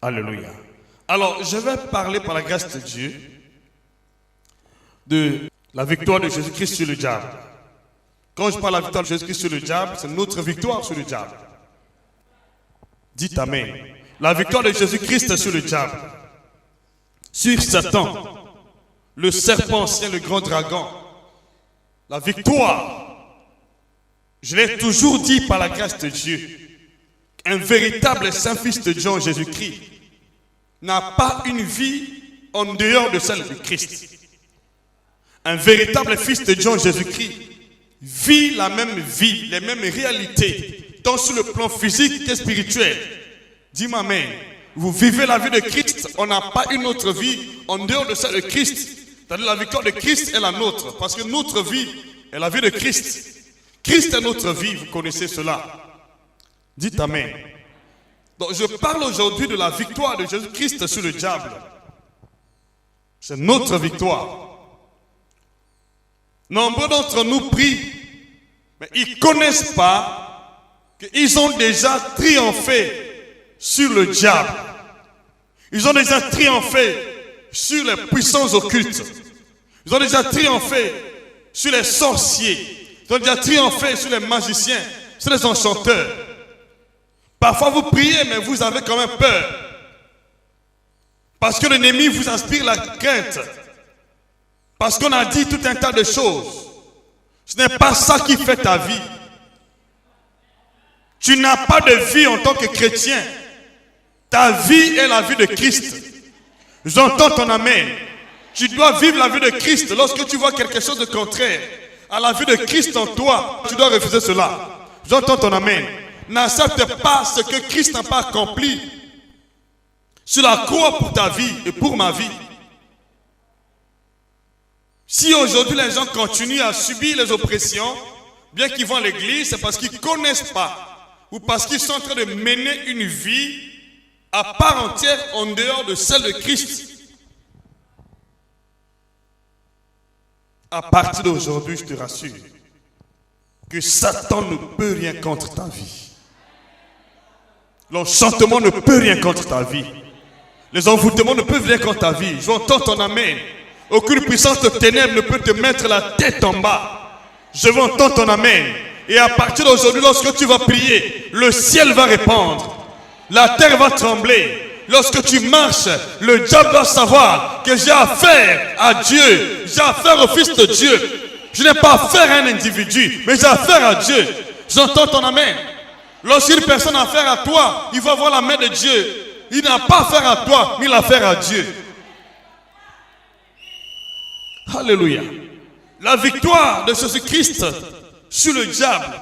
Alléluia. Alors, je vais parler par la grâce de Dieu de la victoire de Jésus-Christ sur le diable. Quand je parle de la victoire de Jésus-Christ sur le diable, c'est notre victoire sur le diable. Dites Amen. La victoire de Jésus-Christ sur le diable, sur Satan, le serpent ancien, le grand dragon. La victoire, je l'ai toujours dit par la grâce de Dieu, un véritable Saint-Fils de Dieu, Jésus-Christ, n'a pas une vie en dehors de celle de Christ. Un véritable Fils de Dieu, Jésus-Christ, vit la même vie, les mêmes réalités, tant sur le plan physique que spirituel. Dis-moi Amen. Vous vivez la vie de Christ, on n'a pas une autre vie en dehors de celle de Christ. C'est-à-dire la victoire de Christ est la nôtre, parce que notre vie est la vie de Christ. Christ est notre vie, vous connaissez cela. Dites Amen. Donc je parle aujourd'hui de la victoire de Jésus-Christ sur le diable. C'est notre victoire. Nombreux d'entre nous prient, mais ils ne connaissent pas qu'ils ont déjà triomphé sur le diable. Ils ont déjà triomphé sur les puissances occultes. Ils ont déjà triomphé sur les sorciers. Ils ont déjà triomphé sur les magiciens, sur les enchanteurs. Parfois vous priez, mais vous avez quand même peur. Parce que l'ennemi vous inspire la crainte. Parce qu'on a dit tout un tas de choses. Ce n'est pas ça qui fait ta vie. Tu n'as pas de vie en tant que chrétien. Ta vie est la vie de Christ. J'entends ton amen. Tu dois vivre la vie de Christ. Lorsque tu vois quelque chose de contraire à la vie de Christ en toi, tu dois refuser cela. J'entends ton amen. N'accepte pas ce que Christ n'a pas accompli sur la croix pour ta vie et pour ma vie. Si aujourd'hui les gens continuent à subir les oppressions, bien qu'ils vont à l'église, c'est parce qu'ils ne connaissent pas ou parce qu'ils sont en train de mener une vie à part entière en dehors de celle de Christ. À partir d'aujourd'hui, je te rassure que Satan ne peut rien contre ta vie. L'enchantement ne peut rien contre ta vie. Les envoûtements ne peuvent rien contre ta vie. J'entends ton amen. Aucune puissance de ténèbres ne peut te mettre la tête en bas. Je veux entendre ton amen. Et à partir d'aujourd'hui, lorsque tu vas prier, le ciel va répondre. La terre va trembler. Lorsque tu marches, le diable va savoir que j'ai affaire à Dieu. J'ai affaire au Fils de Dieu. Je n'ai pas affaire à un individu, mais j'ai affaire à Dieu. J'entends ton amen. Lorsqu'une personne a affaire à toi, il va voir la main de Dieu. Il n'a pas affaire à toi, mais il a affaire à Dieu. Alléluia. La victoire de Jésus-Christ sur le diable.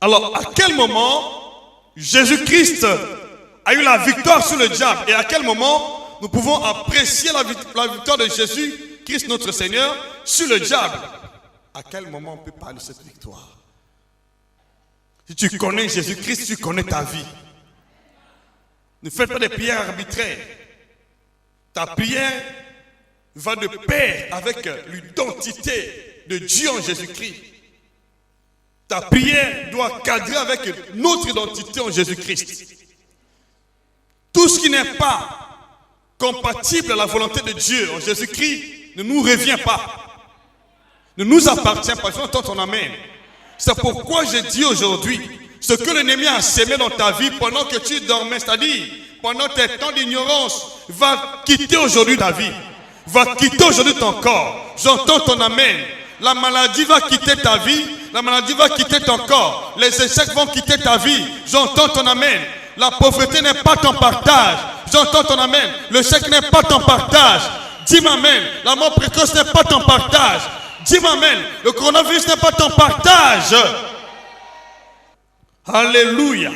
Alors, à quel moment Jésus-Christ a eu la victoire sur le diable? Et à quel moment nous pouvons apprécier la victoire de Jésus-Christ, notre Seigneur, sur le diable? À quel moment on peut parler de cette victoire? Si tu connais Jésus-Christ, tu connais ta vie. Ne faites pas des prières arbitraires. Ta prière va de pair avec l'identité de Dieu en Jésus-Christ. Ta prière doit cadrer avec notre identité en Jésus-Christ. Tout ce qui n'est pas compatible à la volonté de Dieu en Jésus-Christ ne nous revient pas. Ne nous appartient pas. Je entends ton amen. C'est pourquoi je dis aujourd'hui, ce que l'ennemi a sémé dans ta vie pendant que tu dormais, c'est-à-dire pendant tes temps d'ignorance, va quitter aujourd'hui ta vie. Va quitter aujourd'hui ton corps. J'entends ton amen. La maladie va quitter ta vie. La maladie va quitter ton corps. Les échecs vont quitter ta vie. J'entends ton amen. La pauvreté n'est pas ton partage. J'entends ton amen. Le chèque n'est pas ton partage. Dis-moi amen. La mort précoce n'est pas ton partage. Dis-moi amen. Le coronavirus n'est pas ton partage. Alléluia.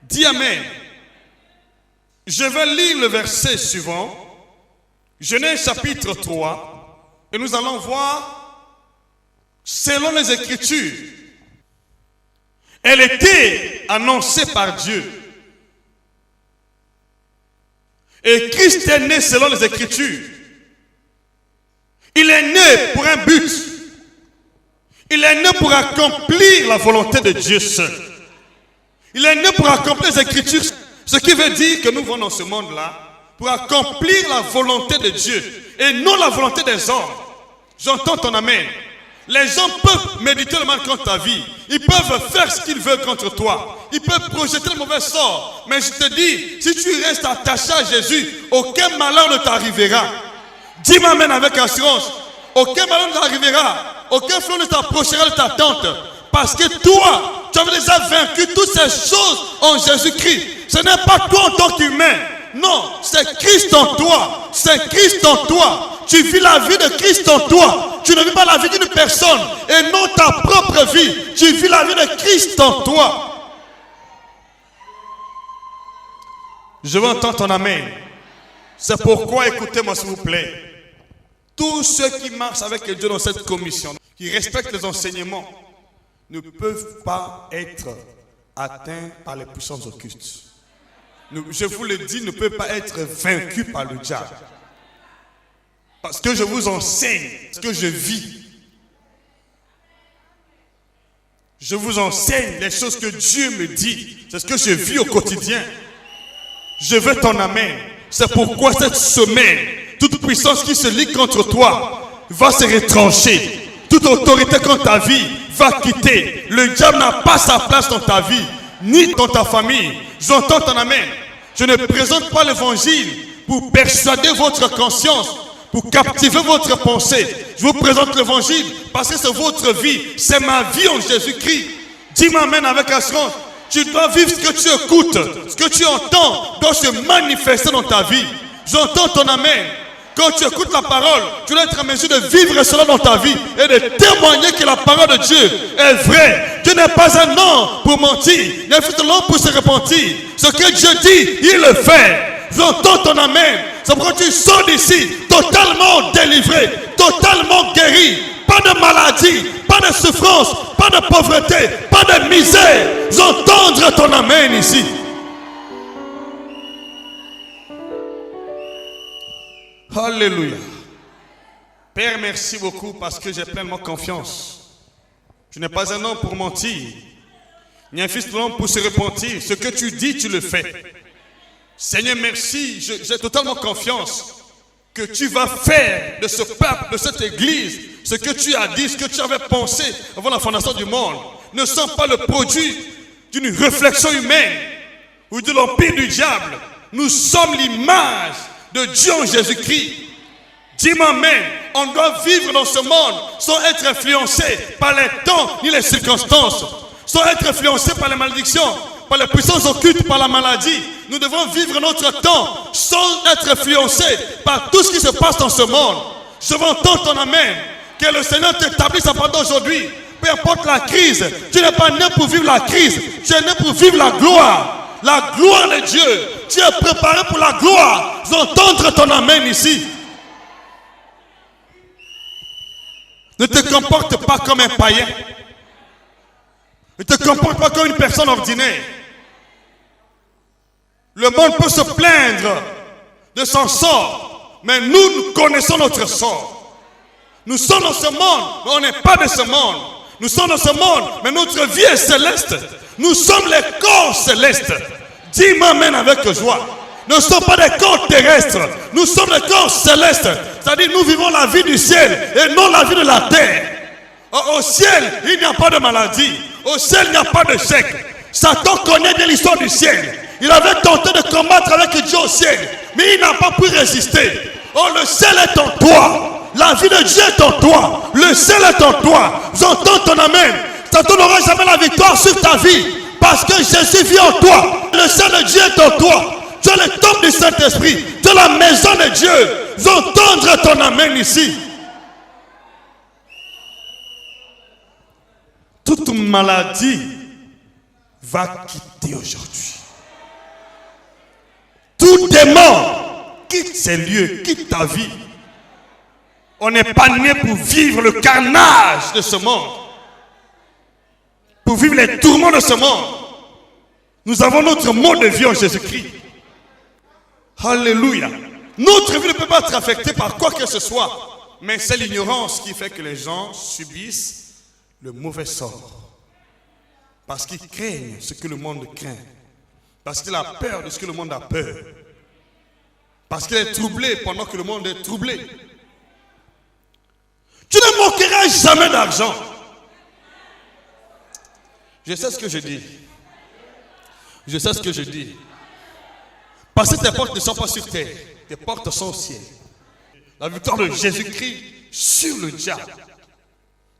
Dis amen. Je vais lire le verset suivant. Genèse chapitre 3. Et nous allons voir, selon les Écritures, elle était annoncée par Dieu. Et Christ est né selon les Écritures. Il est né pour un but. Il est né pour accomplir la volonté de Dieu seul. Il est né pour accomplir les Écritures Ce qui veut dire que nous venons dans ce monde-là pour accomplir la volonté de Dieu et non la volonté des hommes. J'entends ton amen. Les gens peuvent méditer le mal contre ta vie. Ils peuvent faire ce qu'ils veulent contre toi. Ils peuvent projeter le mauvais sort. Mais je te dis, si tu restes attaché à Jésus, aucun malheur ne t'arrivera. Dis-moi amen avec assurance. Aucun malheur ne t'arrivera. Aucun flot ne t'approchera de ta tente. Parce que toi, tu avais déjà vaincu toutes ces choses en Jésus-Christ. Ce n'est pas toi en tant qu'humain. Non, c'est Christ en toi. C'est Christ en toi. Tu vis la vie de Christ en toi. Tu ne vis pas la vie d'une personne et non ta propre vie. Tu vis la vie de Christ en toi. Je veux entendre ton amen. C'est pourquoi, écoutez-moi s'il vous plaît. Tous ceux qui marchent avec Dieu dans cette commission, qui respectent les enseignements, ne peuvent pas être atteints par les puissances occultes. Je vous le dis, ne peuvent pas être vaincus par le diable. Parce que je vous enseigne ce que je vis. Je vous enseigne les choses que Dieu me dit. C'est ce que je vis au quotidien. Je veux ton amen. C'est pourquoi cette semaine, toute puissance qui se lie contre toi va se retrancher. Toute autorité contre ta vie va quitter. Le diable n'a pas sa place dans ta vie, ni dans ta famille. J'entends ton amen. Je ne présente pas l'évangile pour persuader votre conscience, pour captiver votre pensée. Je vous présente l'évangile parce que c'est votre vie. C'est ma vie en Jésus-Christ. Dis-moi amen avec assurance. Tu dois vivre ce que tu écoutes. Ce que tu entends doit se manifester dans ta vie. J'entends ton amen. Quand tu écoutes la parole, tu dois être en mesure de vivre cela dans ta vie et de témoigner que la parole de Dieu est vraie. Dieu n'est pas un homme pour mentir, il n'est pas un homme pour se repentir. Ce que Dieu dit, il le fait. J'entends ton amen. C'est pourquoi tu sors d'ici totalement délivré, totalement guéri. Pas de maladie, pas de souffrance, pas de pauvreté, pas de misère. J'entends ton amen ici. Alléluia. Père, merci beaucoup parce que j'ai pleinement confiance. Tu n'es pas un homme pour mentir, ni un fils de l'homme pour se repentir. Ce que tu dis, tu le fais. Seigneur, merci. J'ai totalement confiance que tu vas faire de ce peuple, de cette église, ce que tu as dit, ce que tu avais pensé avant la fondation du monde, ne sont pas le produit d'une réflexion humaine ou de l'empire du diable. Nous sommes l'image de Dieu en Jésus-Christ. Dis-moi amen. On doit vivre dans ce monde sans être influencé par les temps ni les circonstances, sans être influencé par les malédictions, par les puissances occultes, par la maladie. Nous devons vivre notre temps sans être influencé par tout ce qui se passe dans ce monde. Je veux entendre ton amen. Que le Seigneur t'établisse à partir d'aujourd'hui. Peu importe la crise, tu n'es pas né pour vivre la crise, tu es né pour vivre la gloire. La gloire de Dieu. Tu es préparé pour la gloire. J'entends ton amen ici. Ne te comporte pas comme un païen. Ne te comporte pas comme une personne ordinaire. Le monde peut se plaindre de son sort, mais nous connaissons notre sort. Nous sommes dans ce monde, mais on n'est pas de ce monde. Nous sommes dans ce monde, mais notre vie est céleste. Nous sommes les corps célestes. Dis-moi amen avec joie. Nous ne sommes pas des corps terrestres. Nous sommes des corps célestes. C'est-à-dire nous vivons la vie du ciel et non la vie de la terre. Au ciel, il n'y a pas de maladie. Au ciel, il n'y a pas de chèque. Satan connaît bien l'histoire du ciel. Il avait tenté de combattre avec Dieu au ciel, mais il n'a pas pu résister. Oh, le ciel est en toi. La vie de Dieu est en toi. Le ciel est en toi. J'entends ton amen. Satan n'aura jamais la victoire sur ta vie. Parce que Jésus vit en toi. Le ciel de Dieu est en toi. Tu as le temple du Saint-Esprit. Tu as la maison de Dieu. J'entends ton amen ici. Toute maladie va quitter aujourd'hui. Tout démon quitte ces lieux, quitte ta vie. On n'est pas né pour vivre le carnage de ce monde, pour vivre les tourments de ce monde. Nous avons notre mode de vie en Jésus-Christ. Alléluia. Notre vie ne peut pas être affectée par quoi que ce soit, mais c'est l'ignorance qui fait que les gens subissent le mauvais sort. Parce qu'ils craignent ce que le monde craint. Parce qu'il a peur de ce que le monde a peur. Parce qu'il est troublé pendant que le monde est troublé. Tu ne manqueras jamais d'argent. Je sais ce que je dis. Je sais ce que je dis. Parce que tes portes ne sont pas sur terre. Tes portes sont au ciel. La victoire de Jésus-Christ sur le diable.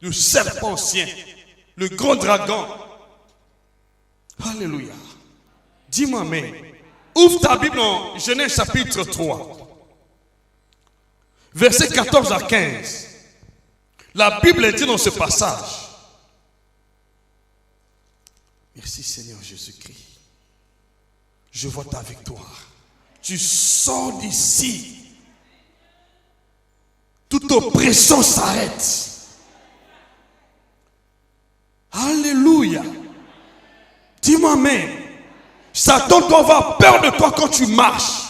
Le serpent ancien. Le grand dragon. Alléluia. Dis-moi amen. Ouvre ta Bible en Genèse chapitre 3. Versets 14 à 15. La Bible dit dans ce passage. Merci Seigneur Jésus-Christ. Je vois ta victoire. Tu sors d'ici. Toute oppression s'arrête. Alléluia. Dis-moi amen. Satan doit avoir peur de toi quand tu marches.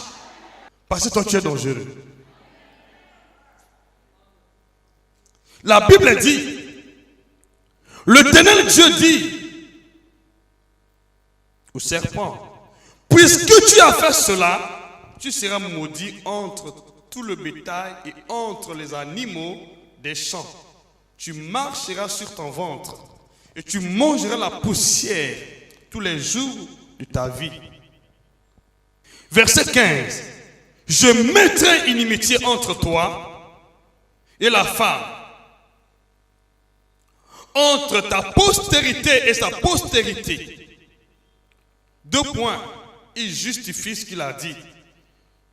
Parce que toi tu es dangereux. La Bible dit, l'Éternel Dieu dit au serpent, puisque tu as fait cela, tu seras maudit entre tout le bétail et entre les animaux des champs. Tu marcheras sur ton ventre et tu mangeras la poussière tous les jours de ta vie. Verset 15. Je mettrai inimitié entre toi et la femme, entre ta postérité et sa postérité. 2 points. Il justifie ce qu'il a dit.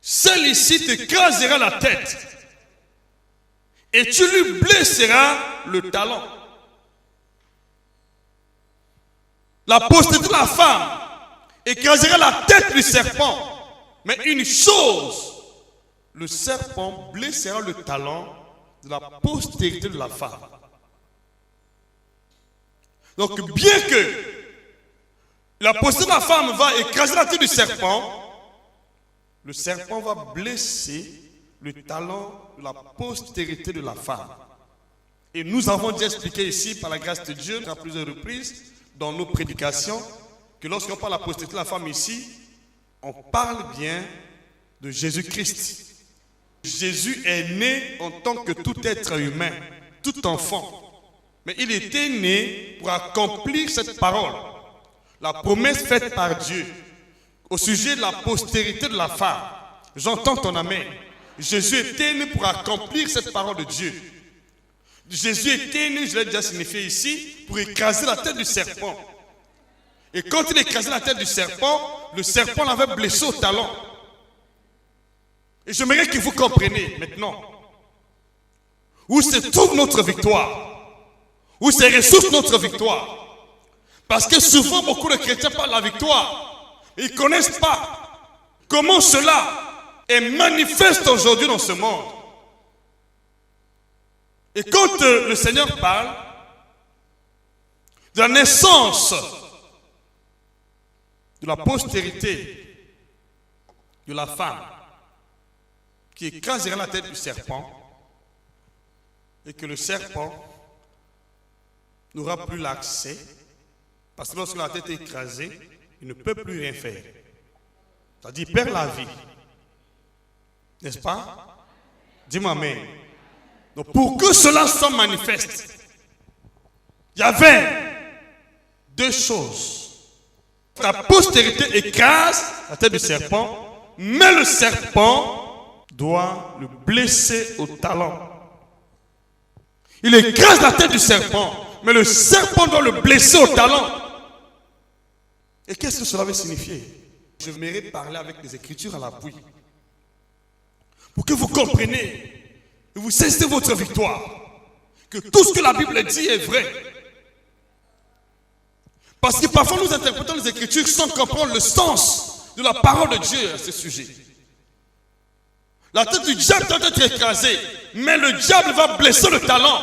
Celle-ci t'écrasera la tête et tu lui blesseras le talon. La postérité de la femme écrasera la tête du serpent. Mais une chose, le serpent blessera le talon de la postérité de la femme. Donc bien que la postérité de la femme va écraser la tête du serpent, le serpent va blesser le talon de la postérité de la femme. Et nous avons déjà expliqué ici, par la grâce de Dieu, à plusieurs reprises, dans nos prédications, que lorsqu'on parle de la postérité de la femme ici, on parle bien de Jésus-Christ. Jésus est né en tant que tout être humain, tout enfant. Mais il était né pour accomplir cette parole. La promesse faite par Dieu au sujet de la postérité de la femme. J'entends ton amen. Jésus était né pour accomplir cette parole de Dieu. Jésus était né, je l'ai déjà signifié ici, pour écraser la tête du serpent. Et quand il écrasait la tête du serpent, le serpent l'avait blessé au talon. Et j'aimerais que vous compreniez maintenant où se trouve notre victoire, où se ressource notre victoire. Parce que souvent, beaucoup de chrétiens parlent de la victoire. Et ils ne connaissent pas comment cela est manifeste aujourd'hui dans ce monde. Et quand le Seigneur parle de la naissance de la postérité de la femme qui écrasera la tête du serpent et que le serpent n'aura plus l'accès parce que lorsque la tête est écrasée, il ne peut plus rien faire. C'est-à-dire il perd la vie. N'est-ce pas? Dis-moi amen. Donc pour que cela soit manifeste, il y avait 2 choses. La postérité écrase la tête du serpent, mais le serpent doit le blesser au talon. Il écrase la tête du serpent, mais le serpent doit le blesser au talon. Et qu'est-ce que cela veut signifier? Je m'aimerais parler avec les Écritures à l'appui. Pour que vous compreniez et vous saisissez votre victoire. Que tout ce que la Bible dit est vrai. Parce que parfois nous interprétons les Écritures sans comprendre le sens de la parole de Dieu à ce sujet. La tête du diable doit être écrasée, mais le diable va blesser le talon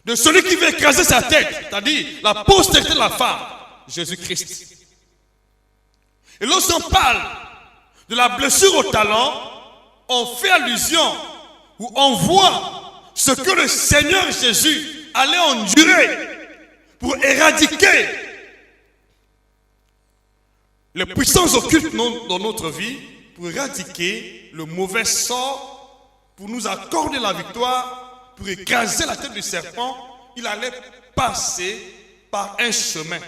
de celui qui veut écraser sa tête, c'est-à-dire la postérité de la femme, Jésus-Christ. Et lorsqu'on parle de la blessure au talon, on fait allusion ou on voit ce que le Seigneur Jésus allait endurer pour éradiquer les puissances occultes dans notre vie pour éradiquer le mauvais sort, pour nous accorder la victoire, pour écraser la tête du serpent. Il allait passer par un chemin.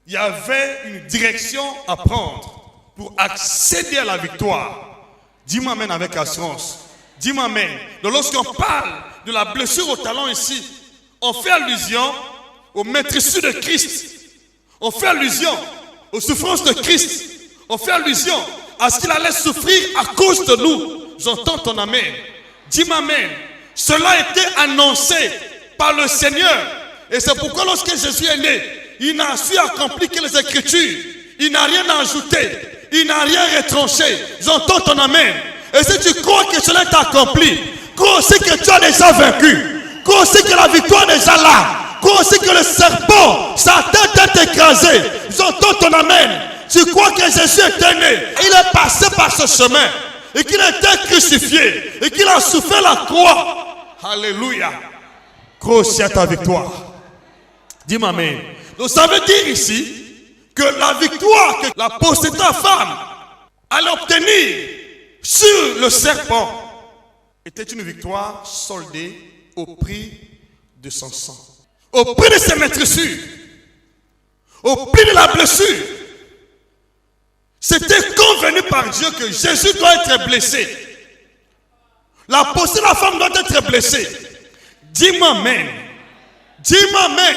Il y avait une direction à prendre pour accéder à la victoire. Dis-moi amen avec assurance. Dis-moi amen. Donc lorsqu'on parle de la blessure au talon ici, on fait allusion aux maîtresses de Christ. On fait allusion aux souffrances de Christ. On fait allusion à ce qu'il allait souffrir à cause de nous. J'entends ton amen. Dis-moi amen. Cela a été annoncé par le Seigneur. Et c'est pourquoi lorsque Jésus est né, il n'a su accomplir que les Écritures. Il n'a rien ajouté. Il n'a rien retranché. J'entends ton amen. Et si tu crois que cela est accompli, crois aussi que tu as déjà vaincu. Crois aussi que la victoire est déjà là. Crois aussi que le serpent, sa tête est écrasée. J'entends ton amen. Tu crois que Jésus était né. Il est passé par ce chemin. Et qu'il a été crucifié. Et qu'il a souffert la croix. Alléluia. Crois aussi à ta victoire. Dis-moi amen. Donc ça veut dire ici que la victoire que la possédée femme allait obtenir sur le serpent était une victoire soldée au prix de son sang. Au prix de ses maîtressures. Au prix de la blessure. C'était convenu par Dieu que Jésus doit être blessé. La possédée de la femme doit être blessée. Dis-moi amen. Dis-moi amen.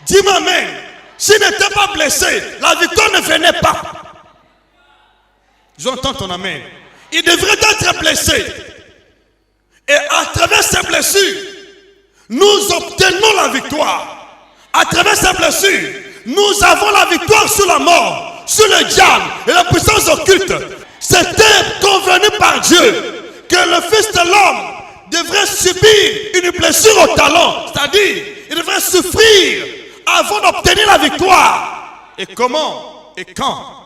Dis-moi amen. S'il n'était pas blessé, la victoire ne venait pas. J'entends ton amen. Il devrait être blessé. Et à travers ces blessures, nous obtenons la victoire. À travers ces blessures, nous avons la victoire sur la mort, sur le diable et la puissance occulte. C'était convenu par Dieu que le Fils de l'homme devrait subir une blessure au talon. C'est-à-dire, il devrait souffrir avant d'obtenir la victoire. Et comment? Et quand?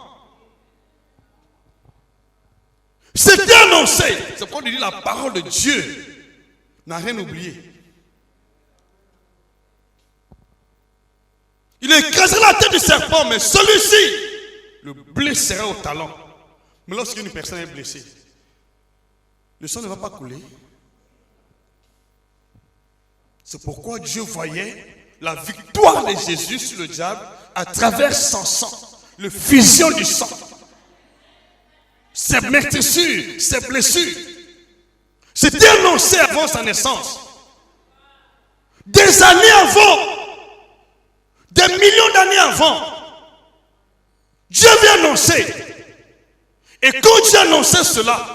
C'était annoncé. C'est pourquoi on dit la parole de Dieu n'a rien oublié. Il écrasera la tête du serpent, mais celui-ci le blessera au talon. Mais lorsqu'une personne est blessée, le sang ne va pas couler. C'est pourquoi Dieu voyait la victoire de Jésus sur le diable à travers son sang, le fusion du sang. Ses meurtrissures, ses blessures. C'était annoncé avant sa naissance. Des années avant, des millions d'années avant, Dieu vient annoncer. Et quand Dieu annonçait cela,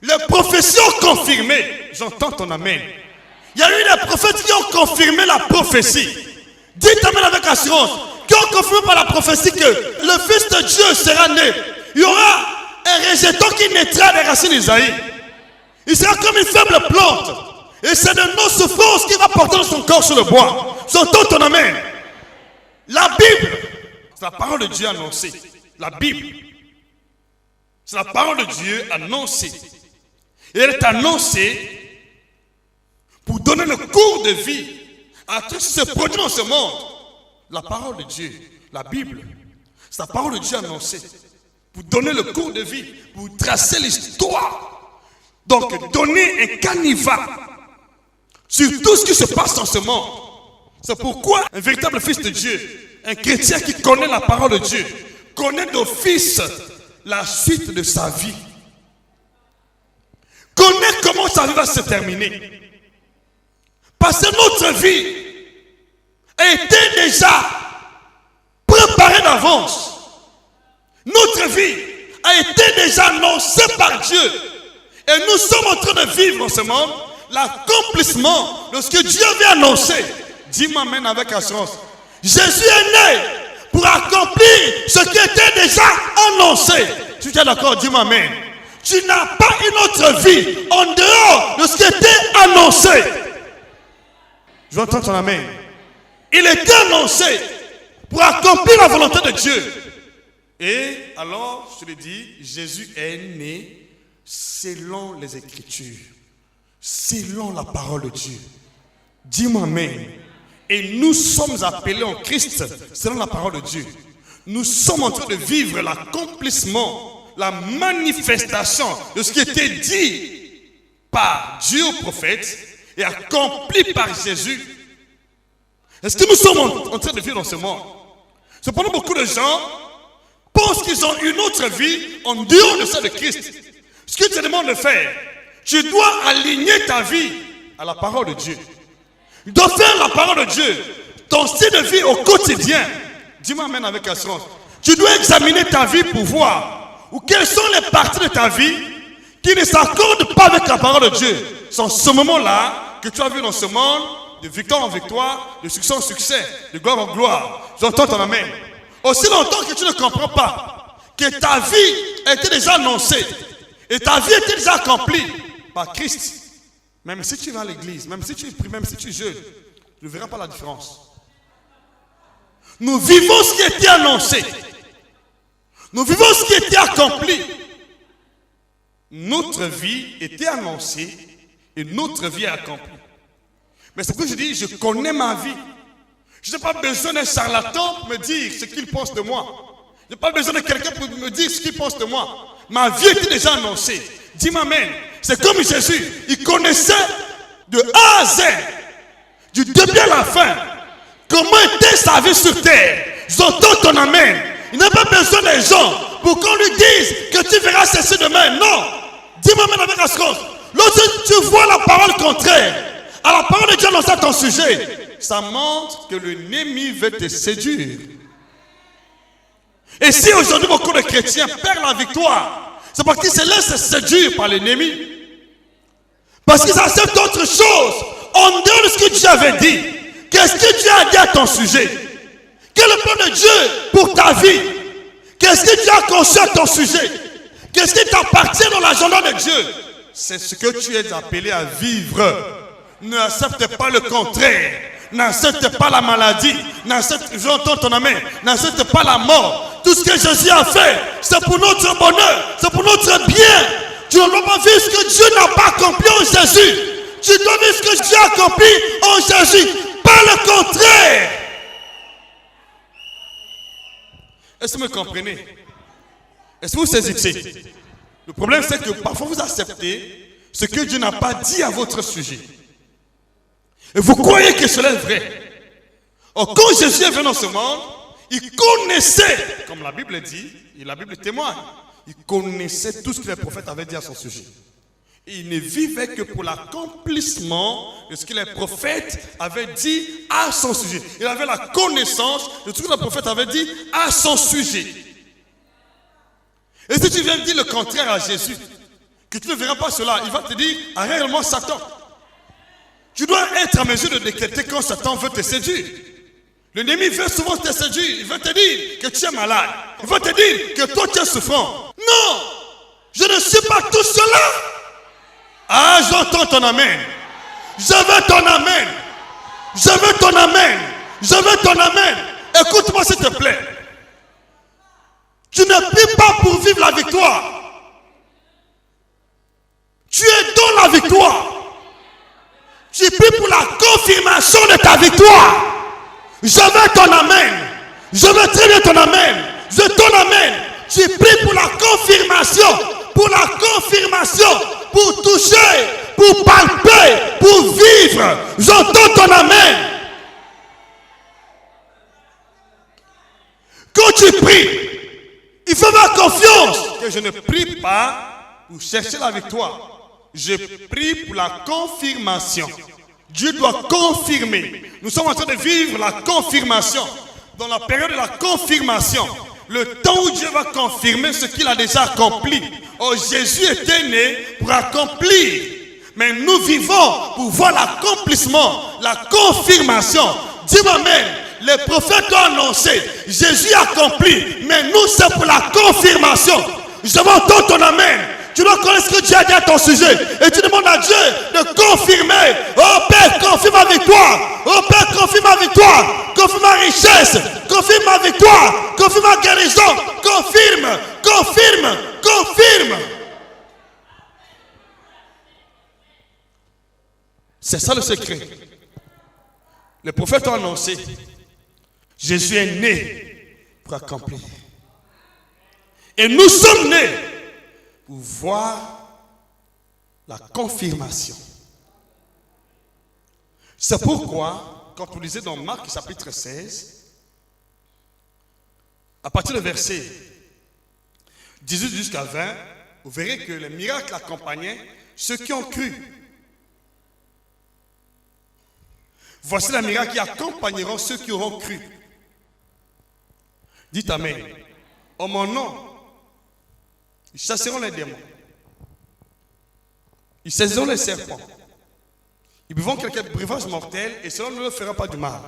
les prophéties ont confirmé. J'entends ton amen. Il y a eu des prophètes qui ont confirmé la prophétie. Dites amen avec assurance. Qui ont confirmé par la prophétie que le Fils de Dieu sera né. Il y aura un rejeton qui naîtra des racines d'Isaïe. Il sera comme une faible plante. Et c'est de nos souffrances qu'il va porter dans son corps sur le bois. J'entends ton amen. La Bible, c'est la parole de Dieu annoncée. La Bible, c'est la parole de Dieu annoncée. Et elle est annoncée pour donner le cours de vie à tout ce qui se produit dans ce monde. La parole de Dieu, la Bible, c'est la parole de Dieu annoncée pour donner le cours de vie, pour tracer l'histoire. Donc, donner un canevas sur tout ce qui se passe dans ce monde. C'est pourquoi un véritable fils de Dieu, un chrétien qui connaît la parole de Dieu, connaît d'office la suite de sa vie. Connaît comment sa vie va se terminer. Parce que notre vie était déjà préparée d'avance. Notre vie a été déjà annoncée par Dieu. Et nous sommes en train de vivre dans ce monde l'accomplissement de ce que Dieu avait annoncé. Dis-moi amen avec assurance. Jésus est né pour accomplir ce qui était déjà annoncé. Tu es d'accord? Dis-moi amen. Tu n'as pas une autre vie en dehors de ce qui était annoncé. Je vais entendre ton amen. Il était annoncé pour accomplir la volonté de Dieu. Et alors, je te le dis, Jésus est né selon les Écritures, selon la parole de Dieu. Dis-moi amen. Et nous sommes appelés en Christ selon la parole de Dieu. nous sommes en train de vivre l'accomplissement, la manifestation de ce qui était dit par Dieu au prophète et accompli par Jésus. Est-ce que nous sommes en train de vivre dans ce monde? Cependant, beaucoup de gens pensent qu'ils ont une autre vie en dehors de celle de Christ. Ce que tu te demandes de faire, tu dois aligner ta vie à la parole de Dieu. Tu dois faire la parole de Dieu, ton style de vie au quotidien. Dis-moi amen avec assurance. Tu dois examiner ta vie pour voir quelles sont les parties de ta vie qui ne s'accordent pas avec la parole de Dieu. C'est en ce moment-là que tu as vu dans ce monde de victoire en victoire, de succès en succès, de gloire en gloire. J'entends ton amen. Aussi longtemps que tu ne comprends pas que ta vie était déjà annoncée et ta vie était déjà accomplie par Christ, même si tu vas à l'église, même si tu pries, même si tu jeûnes, tu ne verras pas la différence. Nous vivons ce qui était annoncé. Nous vivons ce qui était accompli. Notre vie était annoncée et notre vie est accomplie. Mais c'est pour ça que je dis, je connais ma vie. Je n'ai pas besoin d'un charlatan pour me dire ce qu'il pense de moi. Je n'ai pas besoin de quelqu'un pour me dire ce qu'il pense de moi. Ma vie était déjà annoncée. Dis-moi amen. C'est comme Jésus. Il connaissait de A à Z, du début à la fin, comment était sa vie sur terre. J'entends ton amen. Il n'a pas besoin des gens pour qu'on lui dise que tu verras ceci demain. Non. Dis-moi amen avec assurance. Lorsque tu vois la parole contraire à la parole de Dieu dans ton sujet, ça montre que l'ennemi veut te séduire. Et si aujourd'hui beaucoup de chrétiens perdent la victoire, c'est parce qu'ils se laissent séduire par l'ennemi. Parce qu'ils acceptent autre chose en dehors de ce que Dieu avait dit. Qu'est-ce que Dieu a dit à ton sujet? Quel est le plan de Dieu pour ta vie? Qu'est-ce que Dieu a conçu à ton sujet? Qu'est-ce qui t'appartient dans l'agenda de Dieu? C'est ce que tu es appelé à vivre. N'accepte pas le contraire. N'accepte pas la maladie. J'entends ton amen. N'accepte pas la mort. Tout ce que Jésus a fait, c'est pour notre bonheur. C'est pour notre bien. Tu ne dois pas vivre ce que Dieu n'a pas accompli en Jésus. Tu dois vivre ce que Dieu a accompli en Jésus. Pas le contraire. Est-ce que vous me comprenez? Est-ce que vous saisissez? Le problème, c'est que parfois vous acceptez ce que Dieu n'a pas dit à votre sujet. Et vous croyez que cela est vrai. Or, quand Jésus est venu dans ce monde, il connaissait, comme la Bible dit, et la Bible témoigne, il connaissait tout ce que les prophètes avaient dit à son sujet. Et il ne vivait que pour l'accomplissement de ce que les prophètes avaient dit à son sujet. Il avait la connaissance de tout ce que les prophètes avaient dit à son sujet. Et si tu viens dire le contraire à Jésus, que tu ne verras pas cela, il va te dire, réellement Satan. Tu dois être en mesure de détecter quand Satan veut te séduire. L'ennemi veut souvent te séduire. Il veut te dire que tu es malade. Il veut te dire que toi tu es souffrant. Non, je ne suis pas tout cela. Ah, j'entends ton amen. Je veux ton amen. Je veux ton amen. Je veux ton amen. Écoute-moi s'il te plaît. Tu ne pries pas pour vivre la victoire. Tu es dans la victoire. Tu pries pour la confirmation de ta victoire. Je veux ton amen. Je veux très bien ton amen. Je veux ton amen. Tu pries pour la confirmation. Pour la confirmation. Pour toucher. Pour palper. Pour vivre. J'entends ton amen. Quand tu pries, il faut avoir confiance que je ne prie pas pour chercher la victoire. Je prie pour la confirmation. Dieu doit confirmer. Nous sommes en train de vivre la confirmation. Dans la période de la confirmation. Le temps où Dieu va confirmer ce qu'il a déjà accompli. Oh, Jésus était né pour accomplir. Mais nous vivons pour voir l'accomplissement, la confirmation. Dis-moi amen. Les prophètes ont annoncé. Jésus a accompli. Mais nous, c'est pour la confirmation. Je veux entendre ton amen. Tu dois connaître ce que Dieu a dit à ton sujet. Et tu demandes à Dieu de confirmer. Oh Père, confirme ma victoire. Oh Père, confirme ma victoire. Confirme ma richesse. Confirme ma victoire. Confirme ma guérison. Confirme. Confirme. Confirme. C'est ça le secret. Les prophètes ont annoncé. Jésus est né pour accomplir. Et nous sommes nés pour voir la confirmation. C'est pourquoi, quand vous lisez dans Marc chapitre 16, à partir du verset 18 jusqu'à 20, vous verrez que les miracles accompagnaient ceux qui ont cru. Voici les miracles qui accompagneront ceux qui auront cru. Dites Amen. En mon nom, ils chasseront les démons. Ils saisiront les serpents. Ils buvront quelques breuvages mortels et cela ne leur fera pas du mal.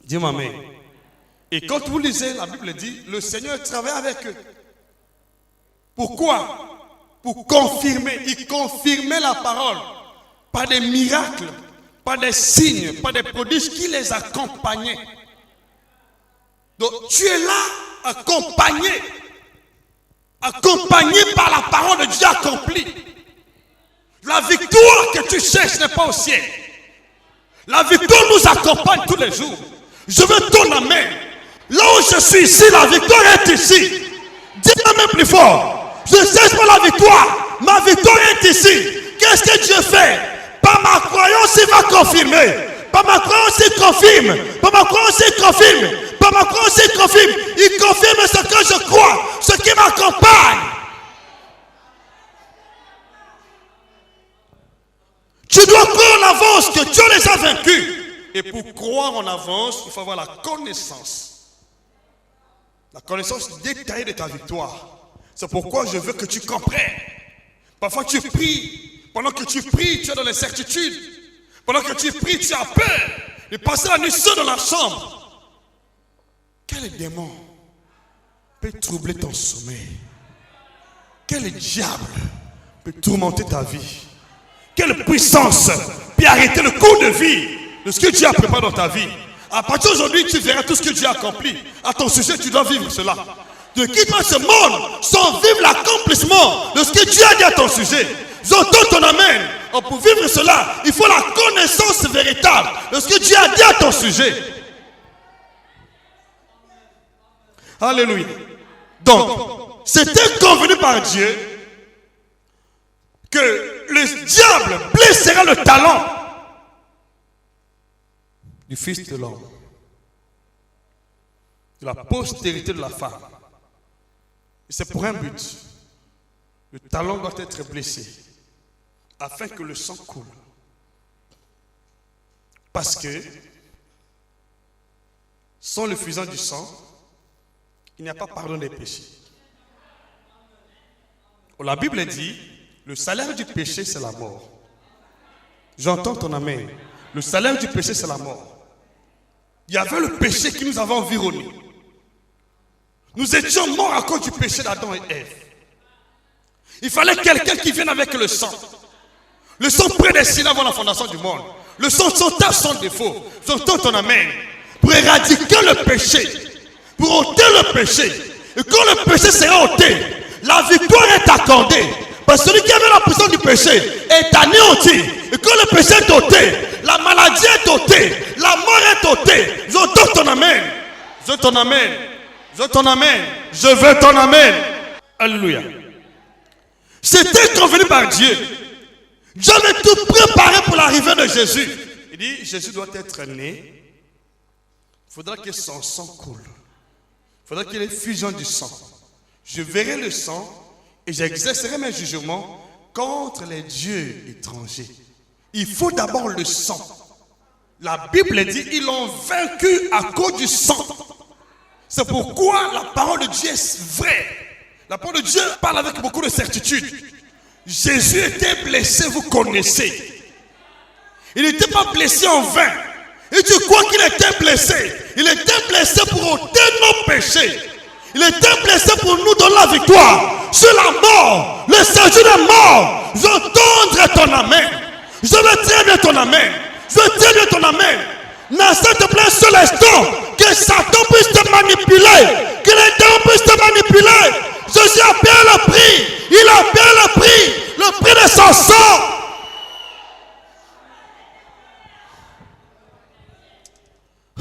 Dis-moi Amen. Et quand vous lisez, la Bible dit, le Seigneur travaille avec eux. Pourquoi? Pour confirmer. Il confirmait la parole par des miracles, par des signes, par des prodiges qui les accompagnaient. Donc tu es là accompagné par la parole de Dieu accomplie. La victoire que tu cherches n'est pas au ciel. La victoire nous accompagne tous les jours. Je veux ton amen. Là où je suis ici, la victoire est ici. Dis-le même plus fort. Je cherche pas la victoire. Ma victoire est ici. Qu'est-ce que Dieu fait? Par ma croyance, il va confirmer. Par ma croyance, il confirme. Par ma croyance, il confirme. Par ma croyance, il confirme. Il confirme ce que je crois, ce qui m'accompagne. Tu dois croire en avance que Dieu les a vaincus. Et pour croire en avance, il faut avoir la connaissance. La connaissance détaillée de ta victoire. C'est pourquoi je veux que tu comprennes. Parfois tu pries. Pendant que tu pries, tu es dans l'incertitude. Pendant que tu pries, tu as peur de passer la nuit seul dans la chambre. Quel démon peut troubler ton sommeil? Quel diable peut tourmenter ta vie? Quelle puissance peut arrêter le cours de vie de ce que Dieu a préparé dans ta vie? À partir d'aujourd'hui, tu verras tout ce que Dieu a accompli. À ton sujet, tu dois vivre cela. Ne quitte pas ce monde sans vivre l'accomplissement de ce que Dieu a dit à ton sujet. J'entends ton amen. Pour vivre cela, il faut la connaissance véritable de ce que Dieu a dit à ton sujet. Alléluia. Donc, c'était convenu par Dieu que le diable blessera le talent du Fils de l'homme, de la postérité de la femme. Et c'est pour un but. Le talon doit être blessé afin que le sang coule. Parce que sans le fusion du sang, il n'y a pas pardon des péchés. La Bible dit, le salaire du péché, c'est la mort. J'entends ton amen. Le salaire du péché, c'est la mort. Il y avait le péché qui nous avait environnés. Nous étions morts à cause du péché d'Adam et Ève. Il fallait quelqu'un qui vienne avec le sang. Le sang prédestiné avant la fondation du monde. Le sang sans défaut. J'entends ton amen. Pour éradiquer le péché. Pour ôter le péché. Et quand le péché sera ôté, la victoire est accordée. Parce que celui qui avait la puissance du péché est anéanti. Et quand le péché est ôté, la maladie est ôtée, la mort est ôtée. J'entends ton amen. Je veux ton amen. Je veux ton amen. Je veux ton amen. Alléluia. C'était convenu par Dieu. Dieu avait tout préparé pour l'arrivée de Jésus. Il dit, Jésus doit être né. Il faudra que son sang coule. Il faudra qu'il y ait fusion du sang. Je verrai le sang et j'exercerai mes jugements contre les dieux étrangers. Il faut d'abord le sang. La Bible dit, ils l'ont vaincu à cause du sang. C'est pourquoi la parole de Dieu est vraie. La parole de Dieu parle avec beaucoup de certitude. Jésus était blessé, vous connaissez. Il n'était pas blessé en vain. Et tu crois qu'il était blessé? Il était blessé pour ôter nos péchés. Il était blessé pour nous donner la victoire sur la mort, le séjour de mort. J'entends ton amen. Je veux très bien ton amen. Je veux très bien ton amen. N'accepte pas ce l'instant que Satan puisse te manipuler, que les démons puissent te manipuler. Jésus a payé le prix. Il a payé le prix de son sang.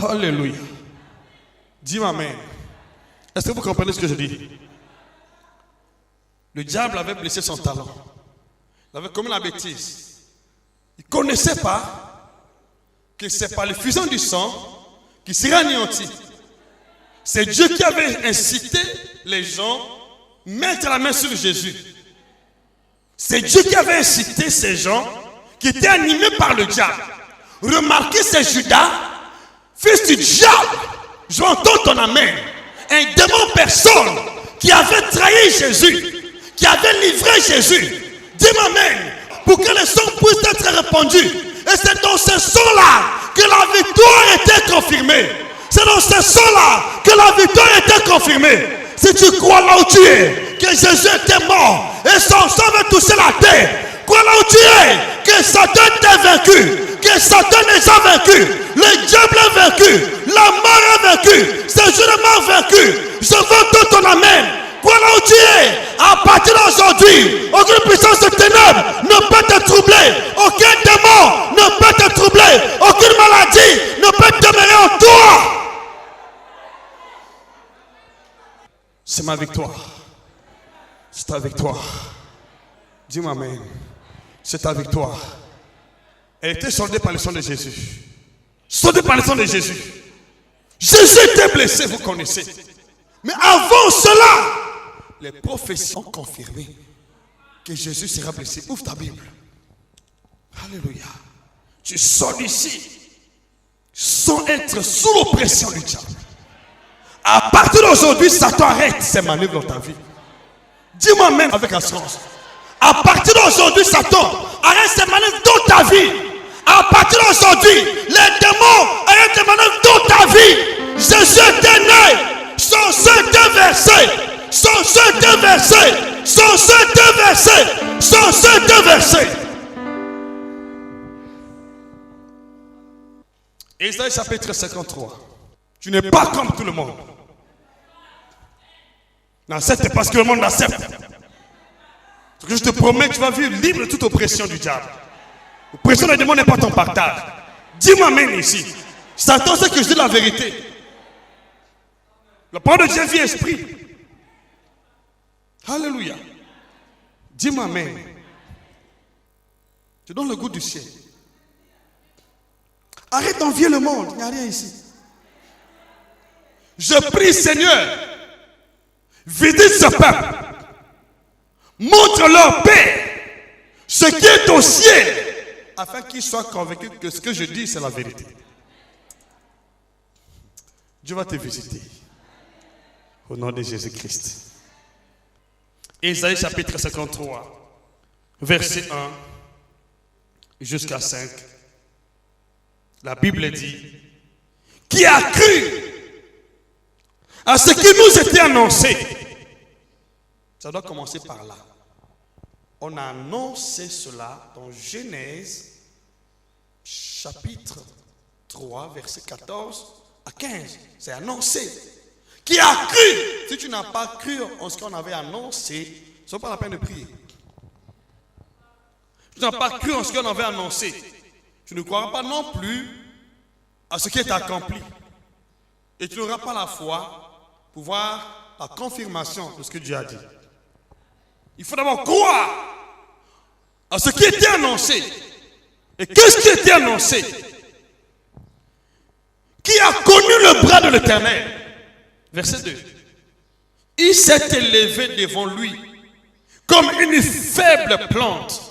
Alléluia. Dis-moi amen. Est-ce que vous comprenez ce que je dis? Le diable avait blessé son talent. Il avait commis la bêtise. Il ne connaissait pas que c'est par l'effusion du sang qui serait anéanti. C'est Dieu qui avait incité les gens à mettre la main sur Jésus. C'est Dieu qui avait incité ces gens qui étaient animés par le diable. Remarquez, c'est Judas, fils du diable. Je entends ton amen. Un démon personne qui avait trahi Jésus, qui avait livré Jésus. Dis-moi amen. Pour que le sang puisse être répandu. Et c'est dans ce sang-là que la victoire était confirmée. C'est dans ce sang-là que la victoire était confirmée. Si tu crois là où tu es, que Jésus était mort et son sang veut toucher la terre, crois là où tu es, que Satan t'est vaincu, que Satan est déjà vaincu, le diable est vaincu, la mort est vaincue, c'est jurement vaincu. Je veux tout ton amen. Crois là où tu es, à partir d'aujourd'hui, aucune puissance de ténèbres ne peut te troubler, aucun démon ne peut te troubler, aucune maladie ne peut demeurer en toi. C'est ma victoire. C'est ta victoire. Dis-moi amen. C'est ta victoire. Elle était soldée par le sang de Jésus. Soldée par le sang de Jésus. Jésus était blessé, vous connaissez. Mais avant cela, les prophéties ont confirmé que Jésus sera blessé. Ouvre ta Bible. Alléluia. Tu sors d'ici sans être sous l'oppression du diable. À partir d'aujourd'hui, Satan arrête ses manœuvres dans ta vie. Dis-moi même avec assurance. À partir d'aujourd'hui, Satan arrête ses manœuvres dans ta vie. À partir d'aujourd'hui, les démons arrêtent ses manœuvres dans ta vie. Jésus était né. Son sang était versé. Son sang était versé. Son sang était versé. Son sang était versé. Ésaïe chapitre 53. Tu n'es pas comme tout le monde. N'accepte parce que le monde accepte. Je te promets que tu vas vivre libre de toute oppression du diable. L'oppression des démons n'est pas ton partage. Dis-moi même ici. Satan sait que je dis la vérité. La parole de Dieu vit esprit. Alléluia. Dis-moi même. Tu donnes le goût du ciel. Arrête d'envier le monde. Il n'y a rien ici. Je prie, Seigneur, visite ce peuple. Montre-leur paix, ce qui est au ciel, afin qu'ils soient convaincus que ce que je dis, c'est la vérité. Dieu va te visiter. Au nom de Jésus-Christ. Ésaïe chapitre 53, verset 1 jusqu'à 5. La Bible dit, qui a cru à ce qui nous était annoncé? Ça doit commencer par là. On a annoncé cela dans Genèse chapitre 3, verset 14 à 15. C'est annoncé. Qui a cru? Si tu n'as pas cru en ce qu'on avait annoncé, ce n'est pas la peine de prier. Tu n'as pas cru en ce qu'on avait annoncé. Tu ne croiras pas non plus à ce qui est accompli. Et tu n'auras pas la foi pour voir la confirmation de ce que Dieu a dit. Il faut d'abord croire à ce qui était annoncé. Et qu'est-ce qui était annoncé? Qui a connu le bras de l'Éternel? Verset 2. Il s'est élevé devant lui comme une faible plante,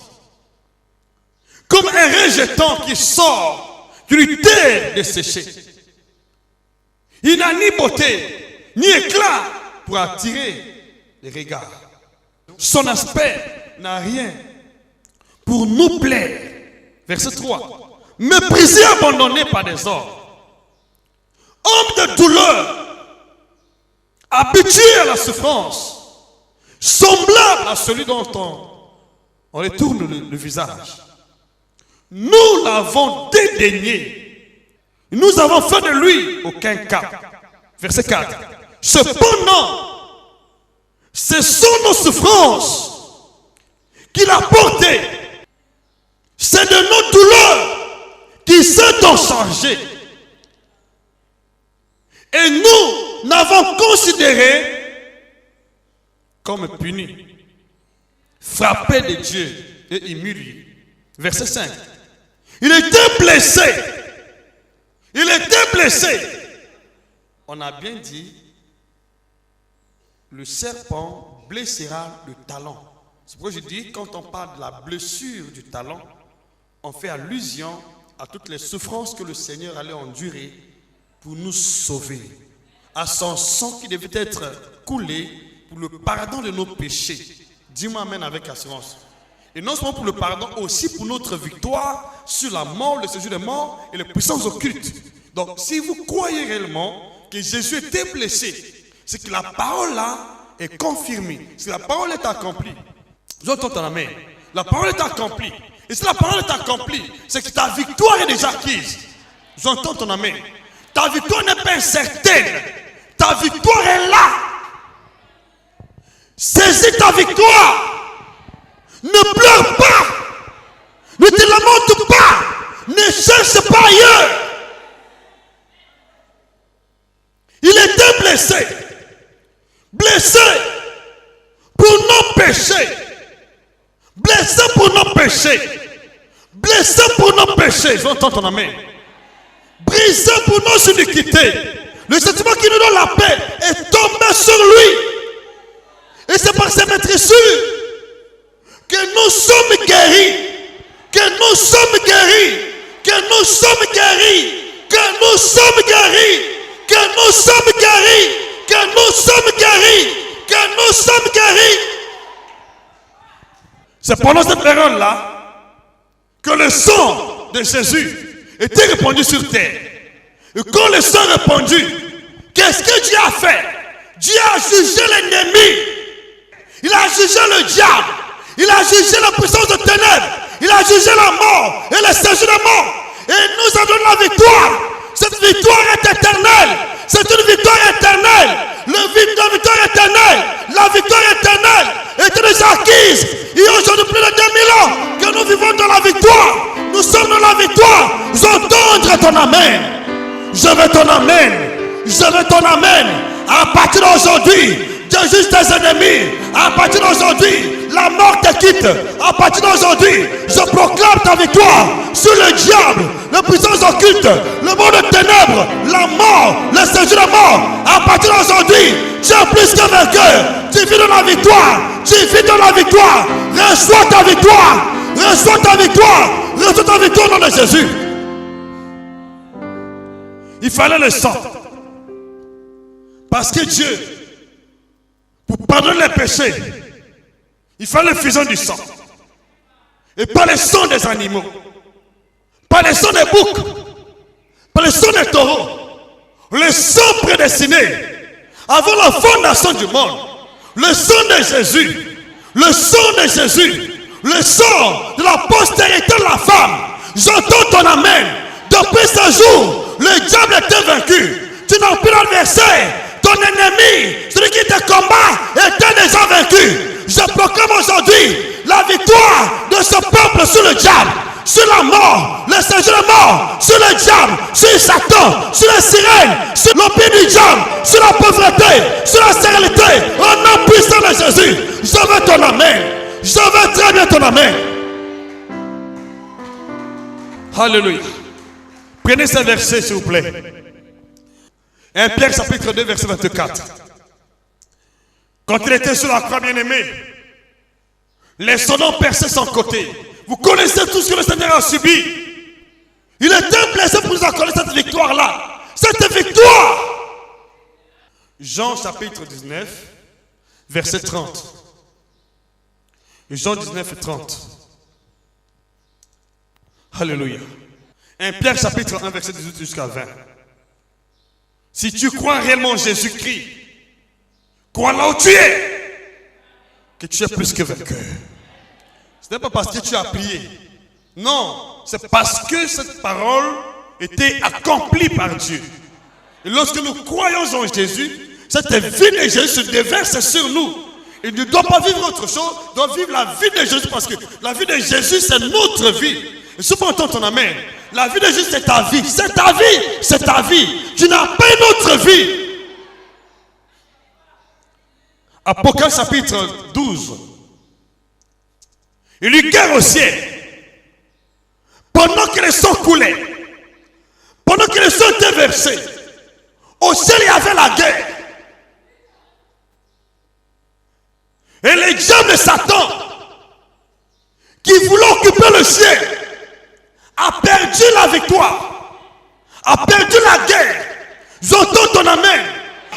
comme un rejeton qui sort d'une terre desséchée. Il n'a ni beauté, ni éclat pour attirer les regards. Son aspect n'a rien pour nous plaire. Verset 3. Méprisé, abandonné par des hommes. Homme de douleur, habitué à la souffrance, semblable à celui dont on retourne le visage. Nous l'avons dédaigné. Nous avons fait de lui aucun cas. Verset 4. Cependant, ce sont nos souffrances qu'il a portées. C'est de nos douleurs qu'il s'est en chargé. Et nous, n'avons considéré comme puni, frappé de Dieu et humilié. Verset 5. Il était blessé. Il était blessé. On a bien dit, le serpent blessera le talon. C'est pourquoi je dis, quand on parle de la blessure du talon, on fait allusion à toutes les souffrances que le Seigneur allait endurer pour nous sauver. À son sang qui devait être coulé pour le pardon de nos péchés. Dis-moi amen avec assurance. Et non seulement pour le pardon, aussi pour notre victoire sur la mort, le séjour des morts et les puissances occultes. Donc, si vous croyez réellement que Jésus était blessé, c'est que la parole là est confirmée. Si la parole est accomplie, j'entends ton amen. La parole est accomplie. Et si la parole est accomplie, c'est que ta victoire est déjà acquise. J'entends ton amen. Ta victoire n'est pas incertaine. Ta victoire est là. Saisis ta victoire. Ne pleure pas. Ne te lamente pas. Ne cherche pas ailleurs. Il était blessé. Blessé pour nos péchés. Blessé pour nos péchés. Blessé pour nos péchés. J'entends ton amen. Brisé pour nos iniquités. Le sentiment qui nous donne la paix est tombé sur lui. Et c'est par ces maîtresses que nous sommes guéris. Que nous sommes guéris. Que nous sommes guéris. Que nous sommes guéris. Que nous sommes guéris. Que nous sommes guéris. Que nous sommes guéris. C'est pendant cette période-là que le sang de Jésus était répandu sur terre. Et quand le sang est répandu, qu'est-ce que Dieu a fait? Dieu a jugé l'ennemi. Il a jugé le diable. Il a jugé la puissance de ténèbres. Il a jugé la mort et le séjour de mort. Et nous a donné la victoire. Cette victoire est éternelle. C'est une victoire éternelle. La victoire éternelle. La victoire éternelle est déjà acquise. Il y a aujourd'hui plus de 2000 ans que nous vivons dans la victoire. Nous sommes dans la victoire. J'entends ton amen. Je veux ton amen. Je veux ton amen. À partir d'aujourd'hui, Dieu juge tes ennemis. À partir d'aujourd'hui, la mort te quitte. À partir d'aujourd'hui, je proclame ta victoire sur le diable, les puissances occultes, le monde de ténèbres, la mort, le séjour de mort. À partir d'aujourd'hui, tu es plus que vainqueur. Tu vis dans la victoire. Tu vis dans la victoire. Reçois ta victoire. Reçois ta victoire. Reçois ta victoire au nom de Jésus. Il fallait le sang. Parce que Dieu, pour pardonner les péchés, il fallait l'infusion du sang. Et pas le sang des animaux. Pas le sang des boucs. Pas le sang des taureaux. Le sang prédestiné. Avant la fondation du monde. Le sang de Jésus. Le sang de Jésus. Le sang de la postérité de la femme. J'entends ton amen. Depuis ce jour, le diable était vaincu. Tu n'as plus l'adversaire. Ton ennemi, celui qui te combat, était déjà vaincu. Je proclame aujourd'hui la victoire de ce peuple sur le diable, sur la mort, le séjour de mort, sur le diable, sur Satan, sur les sirènes, sur l'empire du diable, sur la pauvreté, sur la stérilité. Au nom puissant de Jésus, je veux ton amen. Je veux très bien ton amen. Alléluia. Prenez ce verset s'il vous plaît. 1 Pierre chapitre 2 verset 24. Quand il était sur la croix bien-aimée, les soldats perçaient son côté. Vous connaissez tout ce que le Seigneur a subi. Il était blessé pour nous accorder cette victoire-là. Cette victoire. Jean chapitre 19 verset 30. Jean 19 et 30. Alléluia. 1 Pierre chapitre 1 verset 18 jusqu'à 20. Si tu crois réellement en Jésus-Christ, crois là où tu es, que tu es plus que vainqueur. Ce n'est pas parce que tu as prié. Non, c'est parce que cette parole était accomplie par Dieu. Et lorsque nous croyons en Jésus, cette vie de Jésus se déverse sur nous. Il ne doit pas vivre autre chose, il doit vivre la vie de Jésus parce que la vie de Jésus c'est notre vie. Et si on entend ton amen, la vie de Jésus c'est ta vie, c'est ta vie, c'est ta vie. Tu n'as pas une autre vie. Apocalypse chapitre 12. Il eut guerre au ciel. Pendant que le sang coulait, pendant que le sang était versé, au ciel il y avait la guerre. Et le diable de Satan, qui voulait occuper le ciel, a perdu la victoire, a perdu la guerre. J'entends ton amen.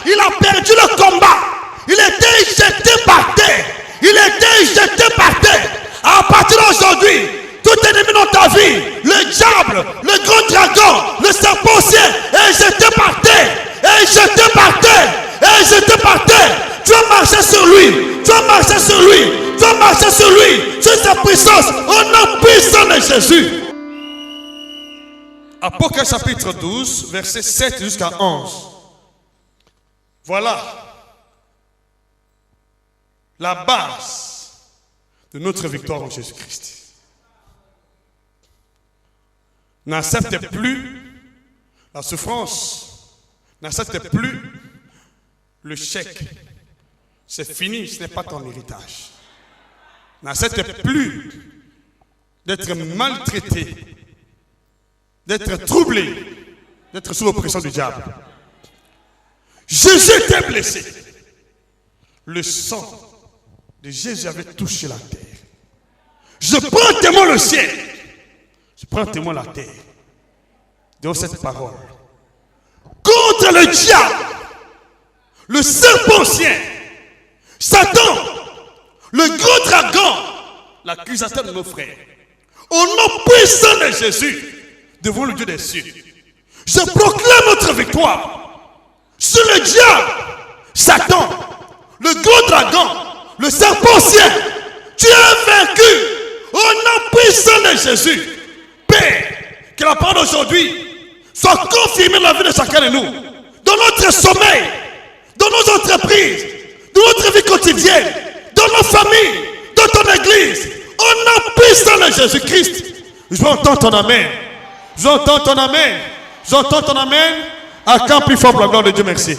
Il a perdu le combat. Il était jeté par terre. Il était jeté par terre. À partir d'aujourd'hui, tout ennemi dans ta vie, le diable, le grand dragon, le serpent ciel, est jeté par terre. Est jeté par terre. Est jeté par terre. Tu vas marcher sur lui. Tu vas marcher sur lui. Tu vas marcher sur lui. Sur sa puissance. Au nom puissant de Jésus. Apocalypse chapitre 12, verset 7 jusqu'à 11. Voilà la base de notre victoire en Jésus-Christ. N'acceptez plus la souffrance. N'acceptez plus le chèque. C'est fini, ce n'est pas ton héritage. N'acceptez plus d'être maltraité, d'être troublé, d'être sous l'oppression du diable. Jésus était blessé. Le sang de Jésus avait touché la terre. Je prends témoin le ciel. Je prends témoin la terre. De cette parole. Contre le diable, le serpent ancien, Satan, le grand dragon, l'accusateur de nos frères. Au nom puissant de Jésus, devant le Dieu des cieux, je proclame notre victoire sur le diable, Satan, le grand dragon, le serpent ancien. Tu es vaincu au nom puissant de Jésus. Père, que la parole d'aujourd'hui soit confirmée dans la vie de chacun de nous, dans notre sommeil, dans nos entreprises, dans notre vie quotidienne, dans nos familles, dans ton église, au nom puissant de Jésus-Christ. J'entends ton amen. J'entends ton amen. J'entends ton amen. À quand plus fort pour la gloire de Dieu, merci.